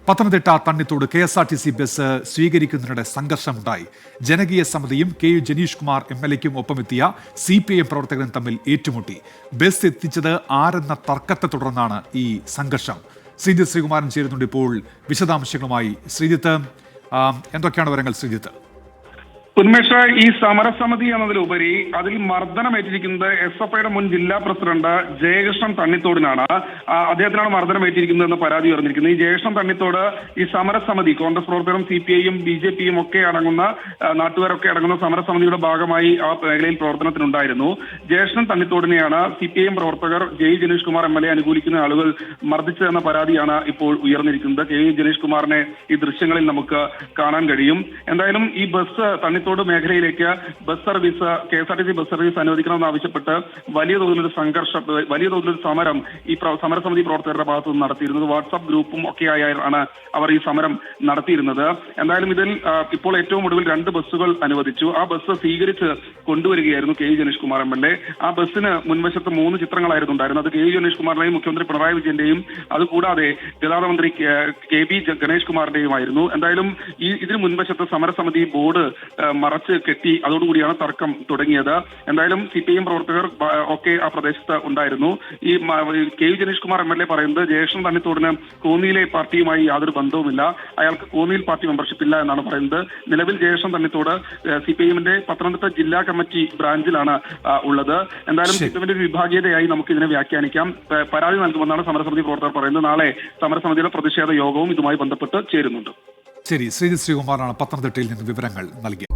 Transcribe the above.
Pathanamthitta Thannithodu KSRTC bus സ്വീകരിക്കുന്നതിനിടെ സംഘർഷമുണ്ടായി. ജനകീയ സമിതിയും KU ജനീഷ് കുമാർ MLAയ്ക്കും ഒപ്പമെത്തിയ CPIM പ്രവർത്തകരും തമ്മിൽ ഏറ്റുമുട്ടി. ബസ് എത്തിച്ചത് ആരെന്ന തർക്കത്തെ തുടർന്നാണ് ഈ സംഘർഷം. ശ്രീജിത്ത് ശ്രീകുമാരൻ ചേരുന്നുണ്ട് ഇപ്പോൾ വിശദാംശങ്ങളുമായി. ശ്രീജിത്ത്, എന്തൊക്കെയാണ് വിവരങ്ങൾ? ശ്രീജിത്ത്, ഉന്മേഷ, ഈ സമരസമിതി എന്നതിലുപരി അതിൽ മർദ്ദനമേറ്റിരിക്കുന്നത് SFIയുടെ മുൻ ജില്ലാ പ്രസിഡന്റ് ജയകൃഷ്ണൻ തണ്ണിത്തോടിനാണ്. അദ്ദേഹത്തിനാണ് മർദ്ദനമേറ്റിരിക്കുന്നത് എന്ന് പരാതി ഉയർന്നിരിക്കുന്നത്. ഈ ജയകൃഷ്ണൻ തണ്ണിത്തോട് ഈ സമരസമിതി കോൺഗ്രസ് പ്രവർത്തകരും CPIയും BJPയും ഒക്കെ അടങ്ങുന്ന നാട്ടുകാരൊക്കെ അടങ്ങുന്ന സമരസമിതിയുടെ ഭാഗമായി ആ മേഖലയിൽ പ്രവർത്തനത്തിനുണ്ടായിരുന്നു. ജയകൃഷ്ണൻ തണ്ണിത്തോടിനെയാണ് CPIM പ്രവർത്തകർ ജനീഷ് കുമാർ MLA അനുകൂലിക്കുന്ന ആളുകൾ മർദ്ദിച്ചതെന്ന പരാതിയാണ് ഇപ്പോൾ ഉയർന്നിരിക്കുന്നത്. ജനീഷ് കുമാറിനെ ഈ ദൃശ്യങ്ങളിൽ നമുക്ക് കാണാൻ കഴിയും. എന്തായാലും ഈ ബസ് തണ്ണിത്തോട് മേഖലയിലേക്ക് bus service KSRTC bus service അനുവദിക്കണമെന്നാവശ്യപ്പെട്ട് വലിയ തോതിലൊരു സമരം ഈ സമരസമിതി പ്രവർത്തകരുടെ ഭാഗത്തു നിന്ന് നടത്തിയിരുന്നത്. വാട്സാപ്പ് ഗ്രൂപ്പും ഒക്കെയായാണ് അവർ ഈ സമരം നടത്തിയിരുന്നത്. എന്തായാലും ഇതിൽ ഇപ്പോൾ ഏറ്റവും ഒടുവിൽ 2 ബസ്സുകൾ അനുവദിച്ചു. ആ ബസ് സ്വീകരിച്ച് കൊണ്ടുവരികയായിരുന്നു KU ജനീഷ് കുമാർ MLA. ആ ബസ്സിന് മുൻവശത്ത് 3 ചിത്രങ്ങളായിരുന്നു ഉണ്ടായിരുന്നത്. അത് KU ജനീഷ് കുമാറിന്റെയും മുഖ്യമന്ത്രി പിണറായി വിജയന്റെയും അതുകൂടാതെ ഗതാഗത മന്ത്രി KB ഗണേഷ് കുമാറിന്റെയുമായിരുന്നു. എന്തായാലും ഇതിന് മുൻവശത്ത് സമരസമിതി ബോർഡ് മറച്ച് കെട്ടി, അതോടുകൂടിയാണ് തർക്കം തുടങ്ങിയത്. എന്തായാലും CPIM പ്രവർത്തകർ ഒക്കെ ആ പ്രദേശത്ത് ഉണ്ടായിരുന്നു. ഈ KU ജനീഷ് കുമാർ MLA പറയുന്നത് ജയകൃഷ്ണൻ തണ്ണിത്തോടിന് കോന്നിയിലെ പാർട്ടിയുമായി യാതൊരു ബന്ധവുമില്ല, അയാൾക്ക് കോന്നിയിൽ പാർട്ടി മെമ്പർഷിപ്പ് ഇല്ല എന്നാണ് പറയുന്നത്. നിലവിൽ ജയകൃഷ്ണൻ തണ്ണിത്തോട് CPIന്റെ പത്തനംതിട്ട ജില്ലാ കമ്മിറ്റി ബ്രാഞ്ചിലാണ് ഉള്ളത്. എന്തായാലും CPIന്റെ വിഭാഗീയതയായി നമുക്ക് ഇതിനെ വ്യാഖ്യാനിക്കാം. പരാതി നൽകുമെന്നാണ് സമരസമിതി പ്രവർത്തകർ പറയുന്നത്. നാളെ സമരസമിതിയുടെ പ്രതിഷേധ യോഗവും ഇതുമായി ബന്ധപ്പെട്ട് ചേരുന്നുണ്ട്. ശരി, ശ്രീജിത്ത് ശ്രീകുമാറാണ് പത്തനംതിട്ടയിൽ നിന്ന് വിവരങ്ങൾ നൽകിയത്.